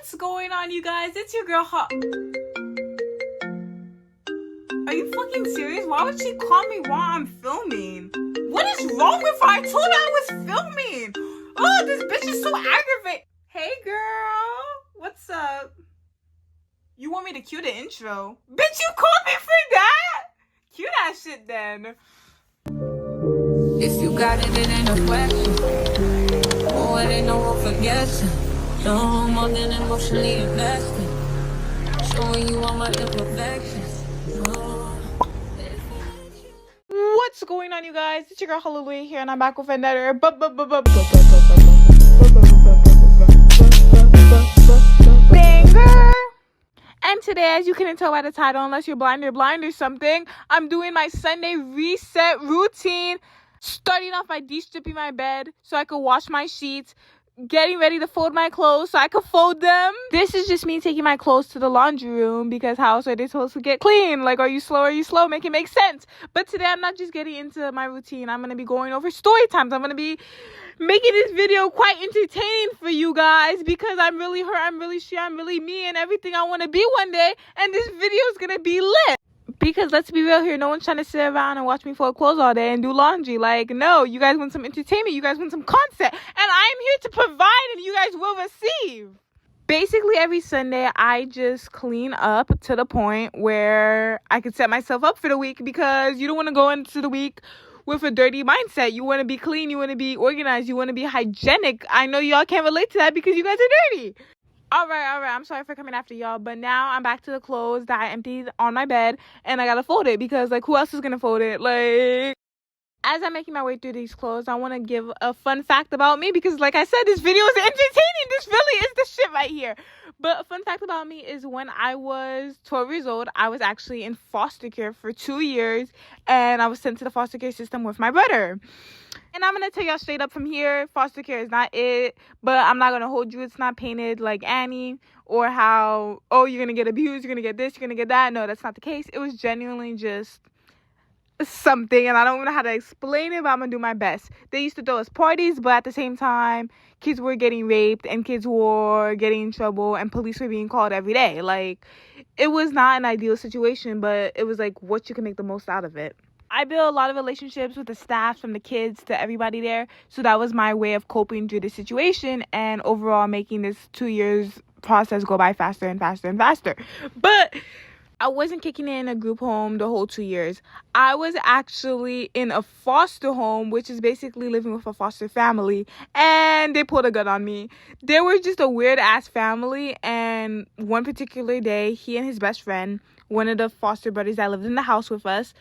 What's going on, you guys? It's your girl Are you fucking serious? Why would she call me while I'm filming? What is wrong with her? I told her I was filming. Oh, this bitch is so aggravating. Hey girl, what's up? You want me to cue the intro? Bitch, you called me for that? Cue that shit then. If you got it, it ain't a question. Oh, it ain't no room for guessing. No more than emotionally invested. Showing you all my imperfections. What's going on, you guys? It's your girl Hallelujah here, and I'm back with another banger. And today, as you couldn't tell by the title, unless you're blind or something, I'm doing my Sunday reset routine. Starting off by de-stripping my bed so I could wash my sheets, getting ready to fold my clothes so I could fold them. This is just me taking my clothes to the laundry room because how else are they supposed to get clean? Like, are you slow? Make it make sense. But today I'm not just getting into my routine. I'm going to be going over story times. I'm going to be making this video quite entertaining for you guys because I'm really her, I'm really she, I'm really me and everything I want to be one day. And this video is going to be lit. Because let's be real here, no one's trying to sit around and watch me fold clothes all day and do laundry. Like, no, you guys want some entertainment, you guys want some content, and I am here to provide and you guys will receive. Basically, every Sunday, I just clean up to the point where I can set myself up for the week because you don't want to go into the week with a dirty mindset. You want to be clean, you want to be organized, you want to be hygienic. I know y'all can't relate to that because you guys are dirty. All right. I'm sorry for coming after y'all, but now I'm back to the clothes that I emptied on my bed, and I gotta fold it because, like, who else is gonna fold it? Like, as I'm making my way through these clothes, I want to give a fun fact about me because, like I said, this video is entertaining. This really is the shit right here. But a fun fact about me is when I was 12 years old, I was actually in foster care for 2 years, and I was sent to the foster care system with my brother. And I'm going to tell y'all straight up from here, foster care is not it, but I'm not going to hold you. It's not painted like Annie or how, oh, you're going to get abused, you're going to get this, you're going to get that. No, that's not the case. It was genuinely just something, and I don't know how to explain it, but I'm going to do my best. They used to throw us parties, but at the same time, kids were getting raped and kids were getting in trouble and police were being called every day. Like, it was not an ideal situation, but it was like what you can make the most out of it. I built a lot of relationships with the staff, from the kids to everybody there. So that was my way of coping through the situation and overall making this 2 years process go by faster and faster and faster. But I wasn't kicking in a group home the whole 2 years. I was actually in a foster home, which is basically living with a foster family, and they pulled a gun on me. They were just a weird-ass family, and one particular day, he and his best friend, one of the foster brothers that lived in the house with us,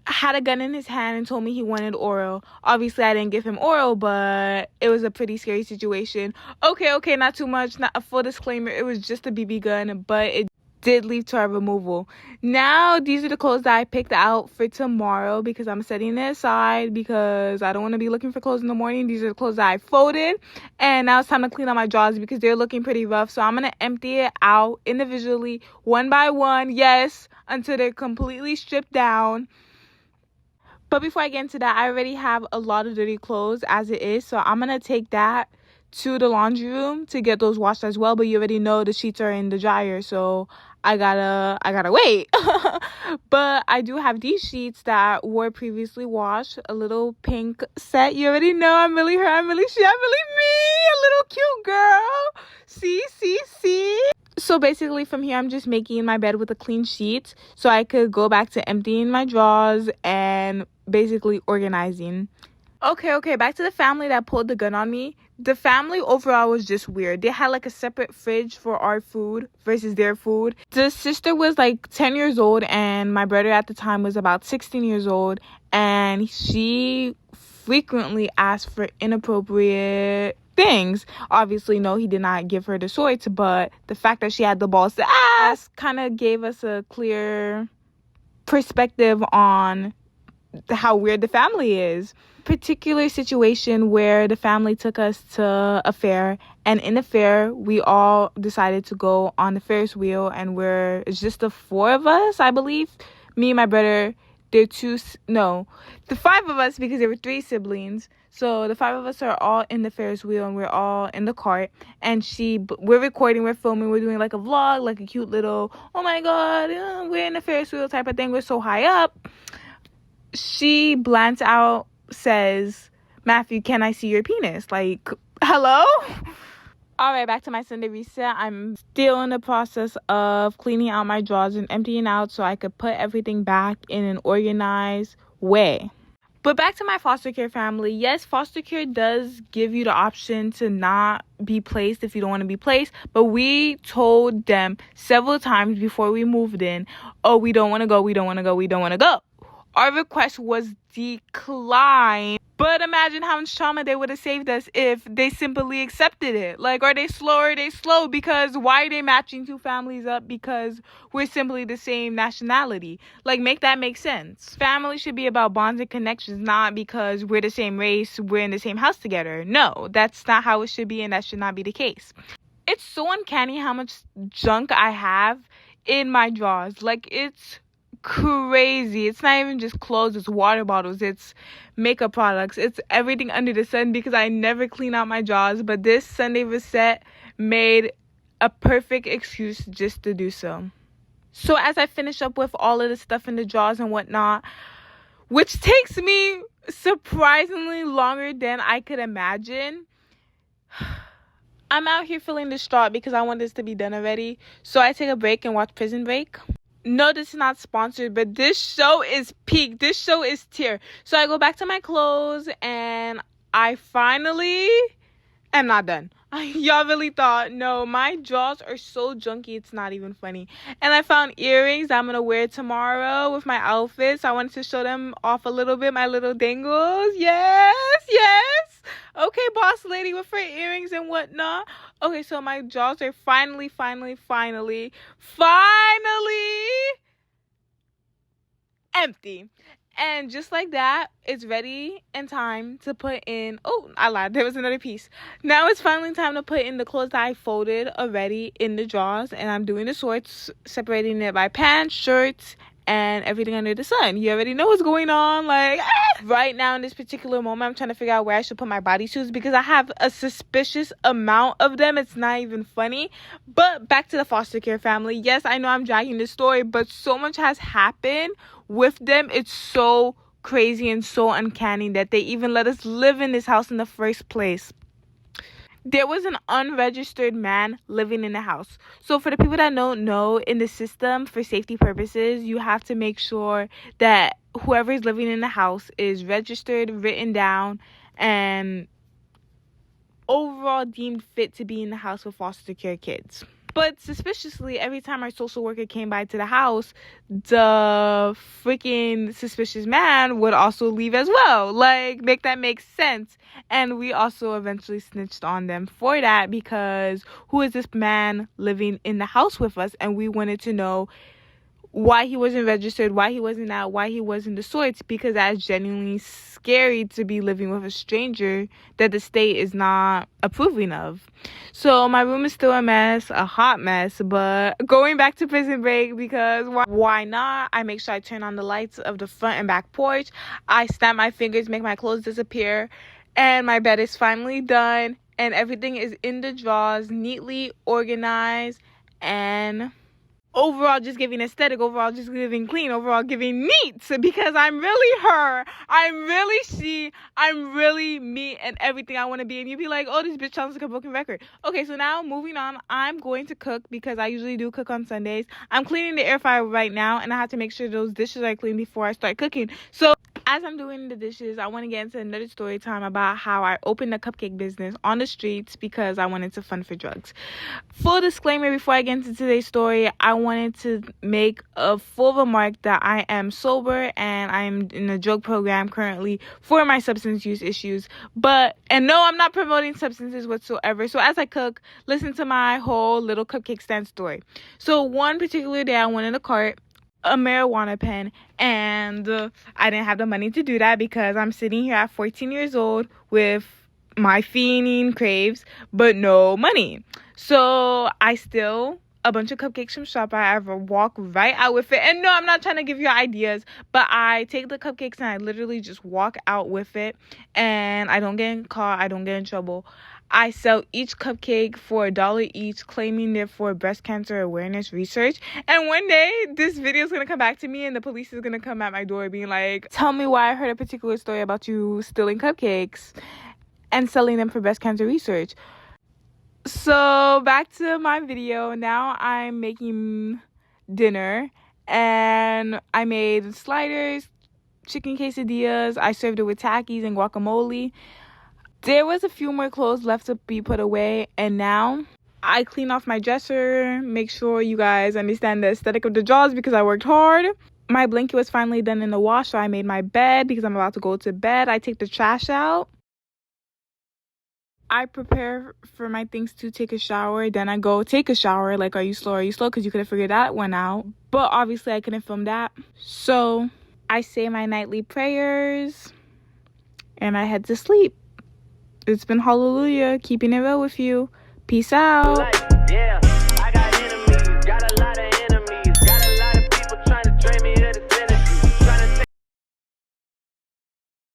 had a gun in his hand and told me he wanted oral. Obviously, I didn't give him oral, but it was a pretty scary situation. Okay, not too much. Not a full disclaimer. It was just a BB gun, but it did lead to our removal. Now, these are the clothes that I picked out for tomorrow because I'm setting it aside because I don't want to be looking for clothes in the morning. These are the clothes that I folded, and now it's time to clean out my drawers because they're looking pretty rough. So I'm going to empty it out individually, one by one, yes, until they're completely stripped down. But before I get into that, I already have a lot of dirty clothes as it is. So I'm going to take that to the laundry room to get those washed as well. But you already know the sheets are in the dryer. So I gotta wait. But I do have these sheets that were previously washed. A little pink set. You already know I'm really her. I'm really she. I'm really me. A little cute girl. See. So basically from here, I'm just making my bed with a clean sheet so I could go back to emptying my drawers and basically organizing. Okay, back to the family that pulled the gun on me. The family overall was just weird. They had like a separate fridge for our food versus their food. The sister was like 10 years old and my brother at the time was about 16 years old, and she frequently asked for inappropriate things. Obviously, no, he did not give her the sorts, but the fact that she had the balls to ask kind of gave us a clear perspective on how weird the family is. Particular situation where the family took us to a fair, and in the fair we all decided to go on the Ferris wheel, and it's just the four of us, I believe, me, my brother, the five of us, because there were three siblings. So the five of us are all in the Ferris wheel and we're all in the cart. And we're recording, we're filming, we're doing like a vlog, like a cute little, oh my God, we're in the Ferris wheel type of thing. We're so high up. She blants out, says, Matthew, can I see your penis? Like, hello? All right, back to my Sunday reset. I'm still in the process of cleaning out my drawers and emptying out so I could put everything back in an organized way. But back to my foster care family. Yes, foster care does give you the option to not be placed if you don't want to be placed. But we told them several times before we moved in, oh, we don't want to go, we don't want to go, we don't want to go. Our request was declined. But imagine how much trauma they would have saved us if they simply accepted it. Like, are they slow? Are they slow? Because why are they matching two families up? Because we're simply the same nationality. Like, make that make sense. Family should be about bonds and connections, not because we're the same race, we're in the same house together. No, that's not how it should be, and that should not be the case. It's so uncanny how much junk I have in my drawers. Like, it's crazy. It's not even just clothes, it's water bottles, it's makeup products, it's everything under the sun because I never clean out my drawers. But this Sunday reset made a perfect excuse just to do so. So as I finish up with all of the stuff in the drawers and whatnot, which takes me surprisingly longer than I could imagine, I'm out here feeling distraught because I want this to be done already. So I take a break and watch Prison Break. No, this is not sponsored, but this show is peak. This show is tier. So I go back to my clothes and I finally am not done. Y'all really thought, no, my drawers are so junky, it's not even funny. And I found earrings I'm going to wear tomorrow with my outfits. I wanted to show them off a little bit, my little dangles. Yes. Okay, boss lady with her earrings and whatnot. Okay, so my drawers are finally empty. And just like that, it's ready and time to put in, oh, I lied, there was another piece. Now it's finally time to put in the clothes that I folded already in the drawers, and I'm doing the sorts, separating it by pants, shirts, and everything under the sun. You already know what's going on. Like, right now in this particular moment, I'm trying to figure out where I should put my bodysuits because I have a suspicious amount of them. It's not even funny. But back to the foster care family. Yes, I know I'm dragging this story, but so much has happened with them. It's so crazy and so uncanny that they even let us live in this house in the first place. There was an unregistered man living in the house. So for the people that don't know, in the system, for safety purposes, you have to make sure that whoever is living in the house is registered, written down, and overall deemed fit to be in the house with foster care kids. But suspiciously, every time our social worker came by to the house, the freaking suspicious man would also leave as well. Like, make that make sense. And we also eventually snitched on them for that because who is this man living in the house with us? And we wanted to know why he wasn't registered, why he wasn't out, why he wasn't the sorts, because that's genuinely scary to be living with a stranger that the state is not approving of. So my room is still a mess, a hot mess, but going back to Prison Break because why not? I make sure I turn on the lights of the front and back porch. I snap my fingers, make my clothes disappear, and my bed is finally done, and everything is in the drawers, neatly organized, and overall just giving aesthetic, overall just giving clean, overall giving neat, because I'm really her, I'm really she, I'm really me and everything I want to be. And you'd be like, oh, this bitch sounds like a broken record. Okay, so now moving on, I'm going to cook because I usually do cook on Sundays. I'm cleaning the air fryer right now and I have to make sure those dishes are clean before I start cooking. So as I'm doing the dishes, I want to get into another story time about how I opened a cupcake business on the streets because I wanted to fund for drugs. Full disclaimer before I get into today's story, I wanted to make a full remark that I am sober and I am in a drug program currently for my substance use issues. And no, I'm not promoting substances whatsoever. So as I cook, listen to my whole little cupcake stand story. So one particular day I went in a cart, a marijuana pen, and I didn't have the money to do that because I'm sitting here at 14 years old with my fiending craves but no money. So I still a bunch of cupcakes from Shop. I ever walk right out with it. And no, I'm not trying to give you ideas, but I take the cupcakes and I literally just walk out with it, and I don't get in car, I don't get in trouble. I sell each cupcake for $1 each, claiming they're for breast cancer awareness research. And one day, this video is going to come back to me and the police is going to come at my door being like, tell me why I heard a particular story about you stealing cupcakes and selling them for breast cancer research. So back to my video. Now I'm making dinner, and I made sliders, chicken quesadillas. I served it with Takis and guacamole. There was a few more clothes left to be put away, and now I clean off my dresser, make sure you guys understand the aesthetic of the drawers because I worked hard. My blanket was finally done in the wash, so I made my bed because I'm about to go to bed. I take the trash out. I prepare for my things to take a shower, then I go take a shower. Like, are you slow? Are you slow? Because you could have figured that one out. But obviously I couldn't film that. So I say my nightly prayers and I head to sleep. It's been hallelujah, keeping it real with you. Peace out. Yeah.